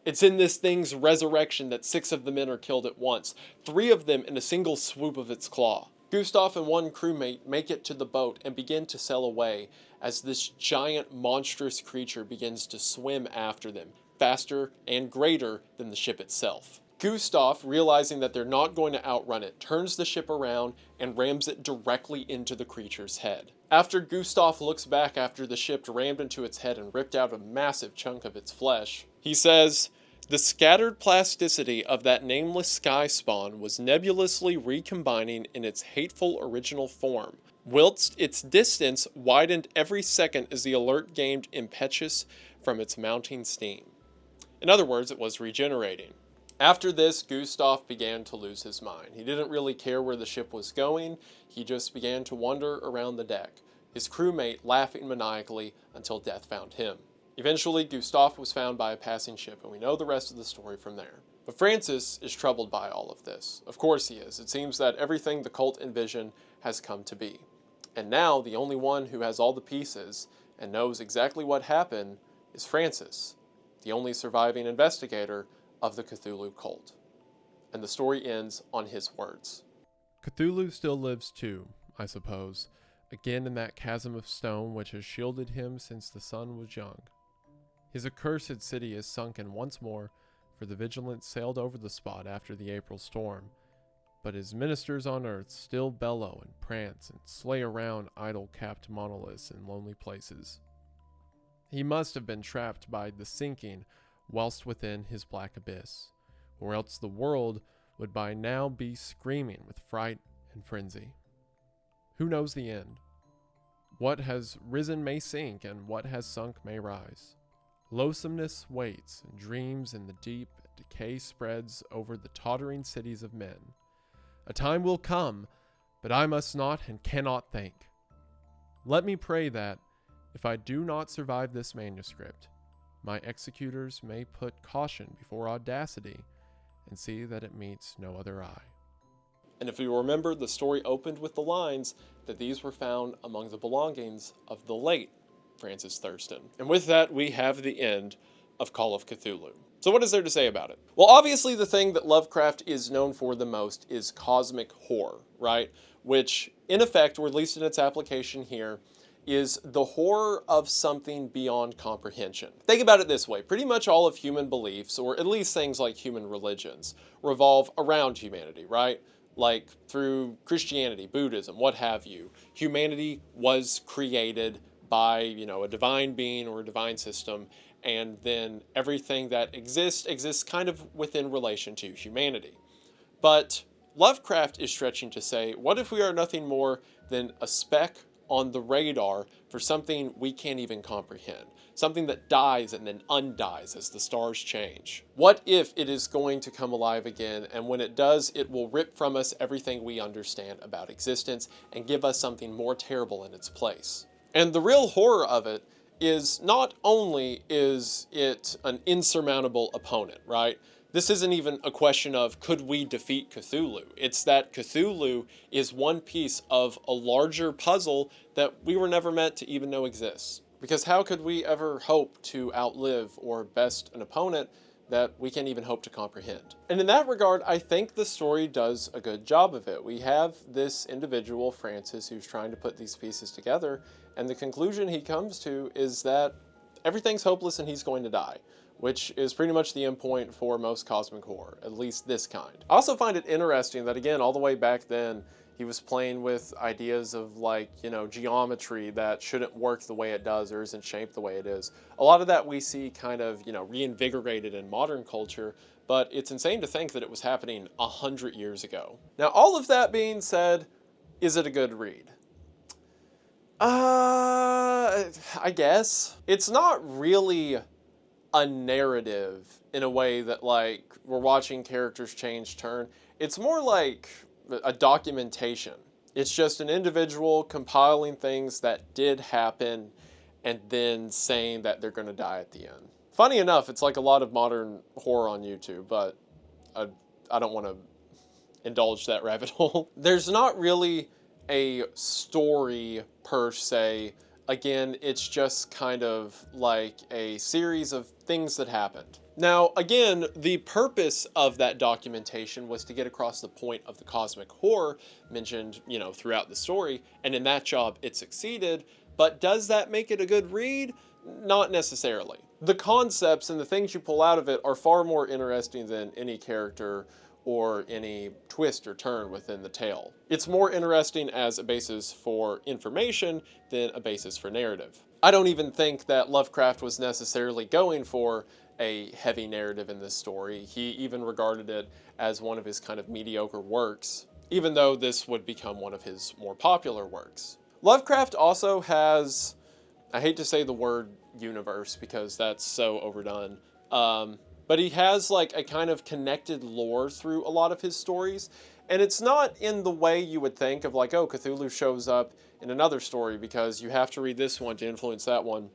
It's in this thing's resurrection that 6 of the men are killed at once, 3 of them in a single swoop of its claw. Gustav and one crewmate make it to the boat and begin to sail away as this giant monstrous creature begins to swim after them, faster and greater than the ship itself. Gustav, realizing that they're not going to outrun it, turns the ship around and rams it directly into the creature's head. After Gustav looks back after the ship rammed into its head and ripped out a massive chunk of its flesh, he says, "The scattered plasticity of that nameless sky spawn was nebulously recombining in its hateful original form, whilst its distance widened every second as the alert gained impetus from its mounting steam." In other words, it was regenerating. After this, Gustav began to lose his mind. He didn't really care where the ship was going. He just began to wander around the deck, his crewmate laughing maniacally until death found him. Eventually, Gustav was found by a passing ship, and we know the rest of the story from there. But Francis is troubled by all of this. Of course he is. It seems that everything the cult envisioned has come to be. And now, the only one who has all the pieces and knows exactly what happened is Francis, the only surviving investigator of the Cthulhu cult. And the story ends on his words. "Cthulhu still lives too, I suppose, again in that chasm of stone which has shielded him since the sun was young. His accursed city is sunken once more, for the Vigilance sailed over the spot after the April storm, but his ministers on earth still bellow and prance and slay around idol-capped monoliths in lonely places. He must have been trapped by the sinking whilst within his black abyss, or else the world would by now be screaming with fright and frenzy. Who knows the end? What has risen may sink, and what has sunk may rise. Loathsomeness waits and dreams in the deep, and decay spreads over the tottering cities of men. A time will come, but I must not and cannot think. Let me pray that, if I do not survive this manuscript, my executors may put caution before audacity and see that it meets no other eye. And if you remember, the story opened with the lines that these were found among the belongings of the late Francis Thurston. And with that, we have the end of Call of Cthulhu. So what is there to say about it? Well, obviously the thing that Lovecraft is known for the most is cosmic horror, right? Which, in effect, or at least in its application here, is the horror of something beyond comprehension. Think about it this way. Pretty much all of human beliefs, or at least things like human religions, revolve around humanity, right? Like through Christianity, Buddhism, what have you. Humanity was created by, a divine being or a divine system, and then everything that exists kind of within relation to humanity. But Lovecraft is stretching to say, what if we are nothing more than a speck on the radar for something we can't even comprehend? Something that dies and then undies as the stars change. What if it is going to come alive again, and when it does, it will rip from us everything we understand about existence and give us something more terrible in its place? And the real horror of it is not only is it an insurmountable opponent, right? This isn't even a question of could we defeat Cthulhu. It's that Cthulhu is one piece of a larger puzzle that we were never meant to even know exists. Because how could we ever hope to outlive or best an opponent that we can't even hope to comprehend? And in that regard, I think the story does a good job of it. We have this individual, Francis, who's trying to put these pieces together, and the conclusion he comes to is that everything's hopeless and he's going to die, which is pretty much the end point for most cosmic horror, at least this kind. I also find it interesting that, again, all the way back then, he was playing with ideas of geometry that shouldn't work the way it does or isn't shaped the way it is. A lot of that we see kind of, reinvigorated in modern culture, but it's insane to think that it was happening 100 years ago. Now, all of that being said, is it a good read? I guess. It's not really a narrative in a way that we're watching characters change turn. It's more like a documentation. It's just an individual compiling things that did happen and then saying that they're going to die at the end. Funny enough, it's like a lot of modern horror on YouTube, but I don't want to indulge that rabbit hole. There's not really a story per se. Again, it's just kind of like a series of things that happened. Now, again, the purpose of that documentation was to get across the point of the cosmic horror mentioned, throughout the story, and in that job it succeeded, but does that make it a good read? Not necessarily. The concepts and the things you pull out of it are far more interesting than any character or any twist or turn within the tale. It's more interesting as a basis for information than a basis for narrative. I don't even think that Lovecraft was necessarily going for a heavy narrative in this story. He even regarded it as one of his kind of mediocre works, even though this would become one of his more popular works. Lovecraft also has, I hate to say the word universe because that's so overdone, but he has a kind of connected lore through a lot of his stories. And it's not in the way you would think of Cthulhu shows up in another story because you have to read this one to influence that one.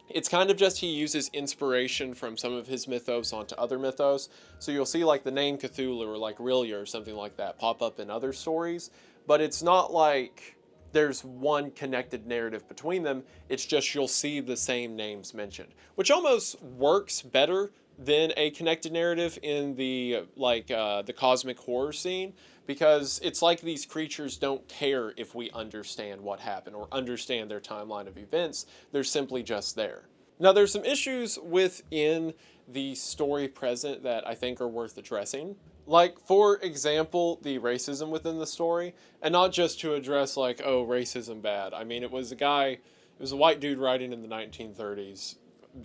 It's kind of just he uses inspiration from some of his mythos onto other mythos. So you'll see the name Cthulhu or Rillia or something like that pop up in other stories. But it's not like there's one connected narrative between them. It's just you'll see the same names mentioned, which almost works better than a connected narrative in the the cosmic horror scene, because it's like these creatures don't care if we understand what happened or understand their timeline of events. They're simply just there. Now, there's some issues within the story present that I think are worth addressing. Like, for example, the racism within the story, and not just to address, like, oh, racism bad. I mean, it was a white dude writing in the 1930s.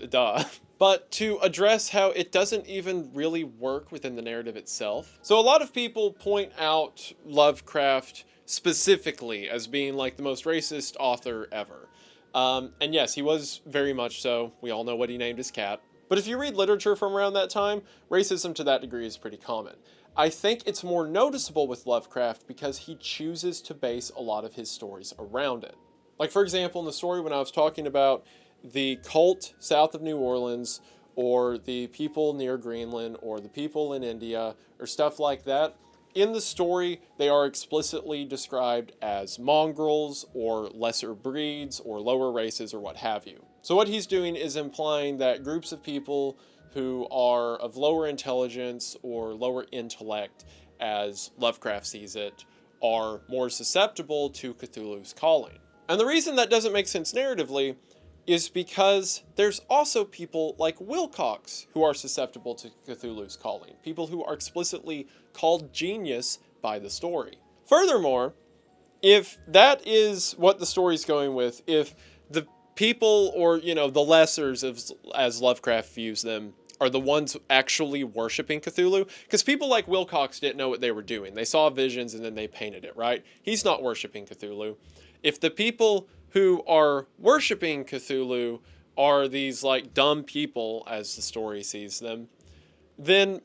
Duh. But to address how it doesn't even really work within the narrative itself. So a lot of people point out Lovecraft specifically as being, like, the most racist author ever. And yes, he was very much so. We all know what he named his cat. But if you read literature from around that time, racism to that degree is pretty common. I think it's more noticeable with Lovecraft because he chooses to base a lot of his stories around it. Like, for example, in the story when I was talking about the cult south of New Orleans, or the people near Greenland, or the people in India, or stuff like that, in the story, they are explicitly described as mongrels, or lesser breeds, or lower races, or what have you. So what he's doing is implying that groups of people who are of lower intelligence or lower intellect, as Lovecraft sees it, are more susceptible to Cthulhu's calling. And the reason that doesn't make sense narratively is because there's also people like Wilcox who are susceptible to Cthulhu's calling, people who are explicitly called genius by the story. Furthermore, if that is what the story's going with, if the people, or, the lessers, as Lovecraft views them, are the ones actually worshiping Cthulhu, because people like Wilcox didn't know what they were doing. They saw visions and then they painted it, right? He's not worshiping Cthulhu. If the people who are worshiping Cthulhu are these, like, dumb people, as the story sees them, then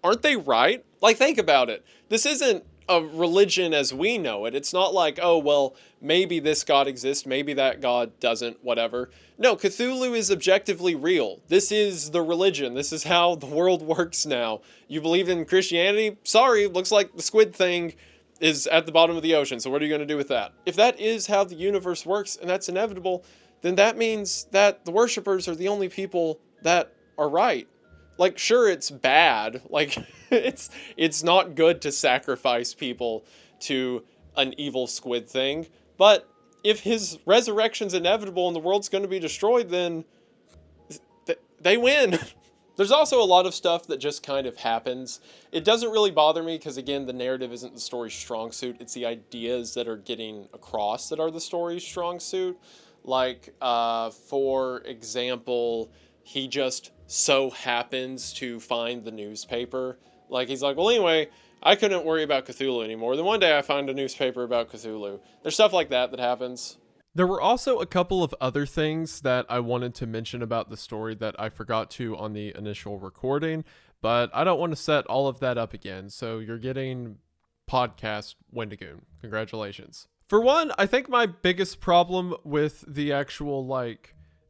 aren't they right? Like, think about it. This isn't a religion as we know it. It's not like, oh, well, maybe this god exists, maybe that god doesn't, whatever. No, Cthulhu is objectively real. This is the religion. This is how the world works now. You believe in Christianity? Sorry, looks like the squid thing is at the bottom of the ocean, so what are you going to do with that? If that is how the universe works, and that's inevitable, then that means that the worshippers are the only people that are right. Like, sure, it's bad. Like, it's not good to sacrifice people to an evil squid thing. But if his resurrection's inevitable and the world's going to be destroyed, then they win. There's also a lot of stuff that just kind of happens. It doesn't really bother me because, again, the narrative isn't the story's strong suit. It's the ideas that are getting across that are the story's strong suit. Like, for example, he just so happens to find the newspaper. Like, he's like, well, anyway, I couldn't worry about Cthulhu anymore. Then one day I find a newspaper about Cthulhu. There's stuff like that that happens. There were also a couple of other things that I wanted to mention about the story that I forgot to on the initial recording, but I don't want to set all of that up again. So you're getting podcast Wendigoon. Congratulations. For one, I think my biggest problem with the actual,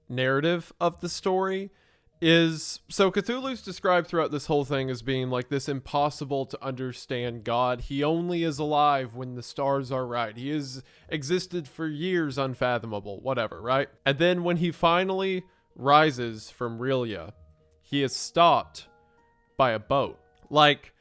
narrative of the story is, so Cthulhu's described throughout this whole thing as being like this impossible to understand god. He only is alive when the stars are right. He has existed for years, unfathomable, whatever, right? And then when he finally rises from Relia, he is stopped by a boat. Like,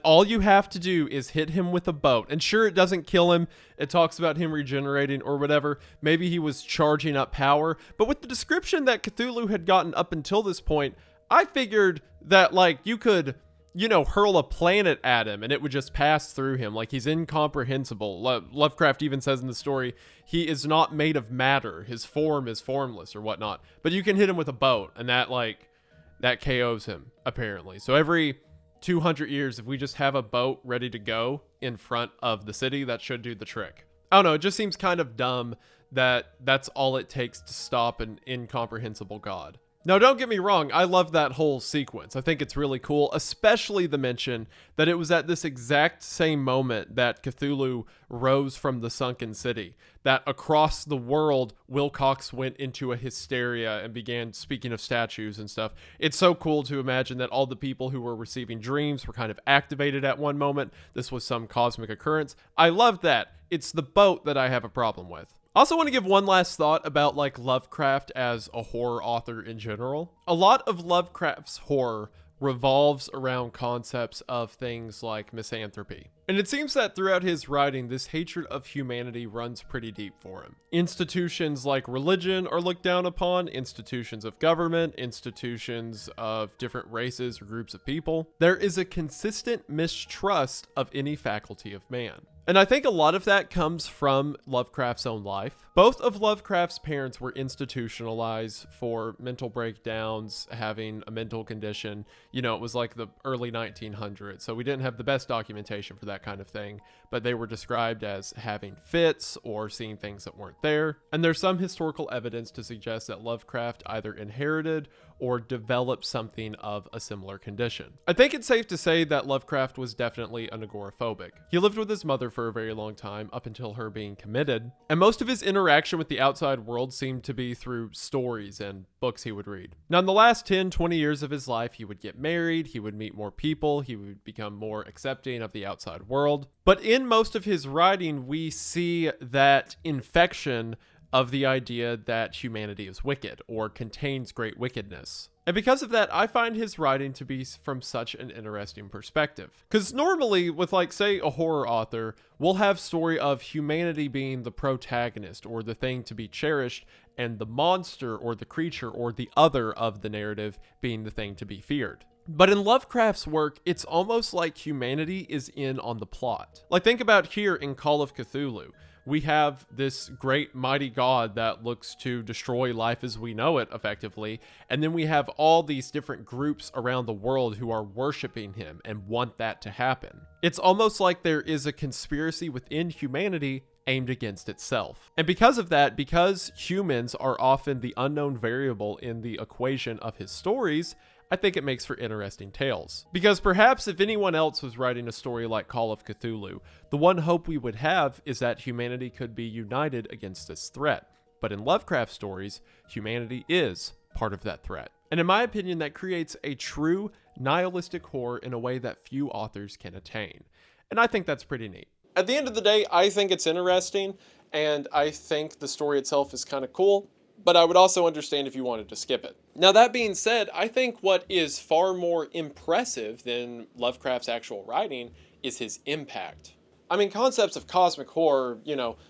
all you have to do is hit him with a boat. And sure, it doesn't kill him. It talks about him regenerating or whatever. Maybe he was charging up power. But with the description that Cthulhu had gotten up until this point, I figured that, you could, hurl a planet at him and it would just pass through him. Like, he's incomprehensible. Lovecraft even says in the story, he is not made of matter. His form is formless or whatnot. But you can hit him with a boat and that KOs him, apparently. So every 200 years, if we just have a boat ready to go in front of the city, that should do the trick. I don't know, it just seems kind of dumb that that's all it takes to stop an incomprehensible god. Now, don't get me wrong, I love that whole sequence. I think it's really cool, especially the mention that it was at this exact same moment that Cthulhu rose from the sunken city, that across the world, Wilcox went into a hysteria and began speaking of statues and stuff. It's so cool to imagine that all the people who were receiving dreams were kind of activated at one moment. This was some cosmic occurrence. I love that. It's the boat that I have a problem with. I also want to give one last thought about Lovecraft as a horror author in general. A lot of Lovecraft's horror revolves around concepts of things like misanthropy. And it seems that throughout his writing, this hatred of humanity runs pretty deep for him. Institutions like religion are looked down upon, institutions of government, institutions of different races or groups of people. There is a consistent mistrust of any faculty of man. And I think a lot of that comes from Lovecraft's own life. Both of Lovecraft's parents were institutionalized for mental breakdowns, having a mental condition. You know, it was like the early 1900s, so we didn't have the best documentation for that kind of thing, but they were described as having fits or seeing things that weren't there. And there's some historical evidence to suggest that Lovecraft either inherited or developed something of a similar condition. I think it's safe to say that Lovecraft was definitely an agoraphobic. He lived with his mother for a very long time, up until her being committed, and most of his interaction with the outside world seemed to be through stories and books he would read. Now, in the last 10-20 years of his life, he would get married, he would meet more people, he would become more accepting of the outside world. But in most of his writing, we see that infection of the idea that humanity is wicked or contains great wickedness. And because of that, I find his writing to be from such an interesting perspective. Because normally with, like, say, a horror author, we'll have story of humanity being the protagonist or the thing to be cherished, and the monster or the creature or the other of the narrative being the thing to be feared. But in Lovecraft's work, it's almost like humanity is in on the plot. Like, think about here in Call of Cthulhu. We have this great mighty god that looks to destroy life as we know it, effectively, and then we have all these different groups around the world who are worshiping him and want that to happen. It's almost like there is a conspiracy within humanity aimed against itself. And because of that, because humans are often the unknown variable in the equation of his stories, I think it makes for interesting tales. Because perhaps if anyone else was writing a story like Call of Cthulhu, the one hope we would have is that humanity could be united against this threat. But in Lovecraft stories, humanity is part of that threat. And in my opinion, that creates a true nihilistic horror in a way that few authors can attain. And I think that's pretty neat. At the end of the day, I think it's interesting, and I think the story itself is kind of cool. But I would also understand if you wanted to skip it. Now, that being said, I think what is far more impressive than Lovecraft's actual writing is his impact. I mean, concepts of cosmic horror,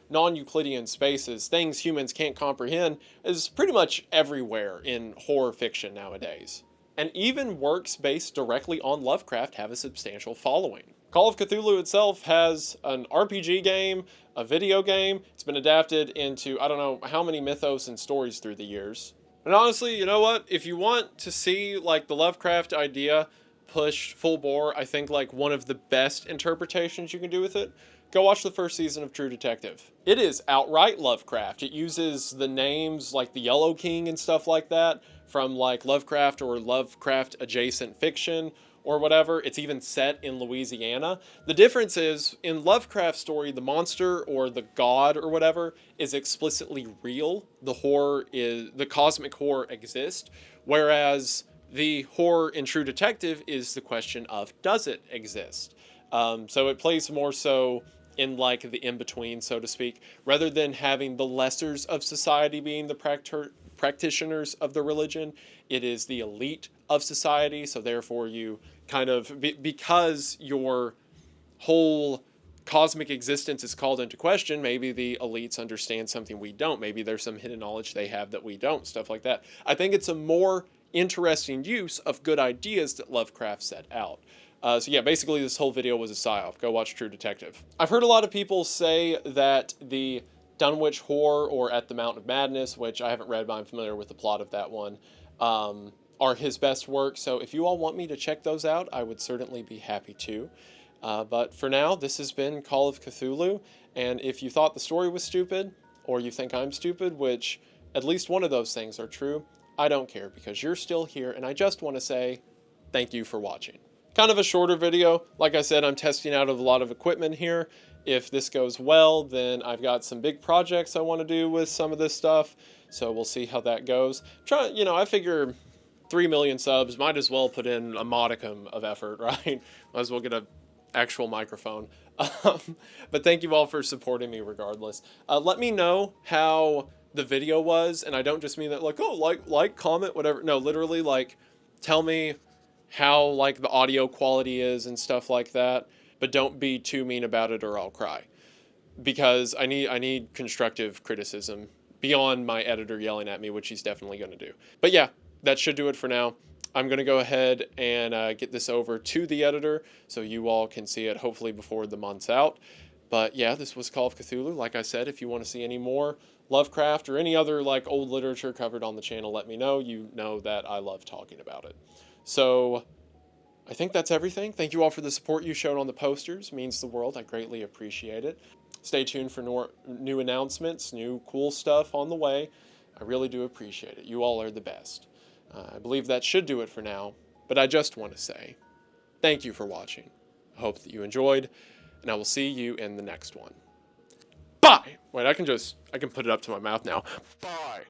non-Euclidean spaces, things humans can't comprehend, is pretty much everywhere in horror fiction nowadays. And even works based directly on Lovecraft have a substantial following. Call of Cthulhu itself has an RPG game, a video game. It's been adapted into I don't know how many mythos and stories through the years. And honestly, you know what? If you want to see like the Lovecraft idea pushed full bore, I think like one of the best interpretations you can do with it, go watch the first season of True Detective. It is outright Lovecraft. It uses the names like the Yellow King and stuff like that from like Lovecraft or Lovecraft adjacent fiction or whatever. It's even set in Louisiana. The difference is, in Lovecraft's story, the monster or the god or whatever is explicitly real. The cosmic horror exists, whereas the horror in True Detective is the question of, does it exist? So it plays more so in like the in-between, so to speak, rather than having the lessers of society being the practitioners of the religion. It is the elite of society, so therefore you kind of, because your whole cosmic existence is called into question, maybe the elites understand something we don't. Maybe there's some hidden knowledge they have that we don't, stuff like that. I think it's a more interesting use of good ideas that Lovecraft set out. So yeah, basically this whole video was a psyop. Go watch True Detective. I've heard a lot of people say that the Dunwich Horror or At the Mountain of Madness, which I haven't read but I'm familiar with the plot of that one, are his best work. So if you all want me to check those out, I would certainly be happy to. But for now, this has been Call of Cthulhu. And if you thought the story was stupid, or you think I'm stupid, which at least one of those things are true, I don't care because you're still here. And I just want to say thank you for watching. Kind of a shorter video. Like I said, I'm testing out a lot of equipment here. If this goes well, then I've got some big projects I want to do with some of this stuff. So we'll see how that goes. I figure 3 million subs, might as well put in a modicum of effort, right? Might as well get an actual microphone. But thank you all for supporting me regardless. Let me know how the video was, and I don't just mean that like, comment, whatever. No, literally tell me how the audio quality is and stuff like that. but don't be too mean about it or I'll cry. Because I need constructive criticism beyond my editor yelling at me, which he's definitely going to do. But yeah, that should do it for now. I'm going to go ahead and get this over to the editor so you all can see it hopefully before the month's out. But yeah, this was Call of Cthulhu. Like I said, if you want to see any more Lovecraft or any other like old literature covered on the channel, let me know. You know that I love talking about it. So I think that's everything. Thank you all for the support you showed on the posters. It means the world. I greatly appreciate it. Stay tuned for new announcements, new cool stuff on the way. I really do appreciate it. You all are the best. I believe that should do it for now, but I just want to say thank you for watching. I hope that you enjoyed, and I will see you in the next one. Bye! Wait, I can put it up to my mouth now. Bye!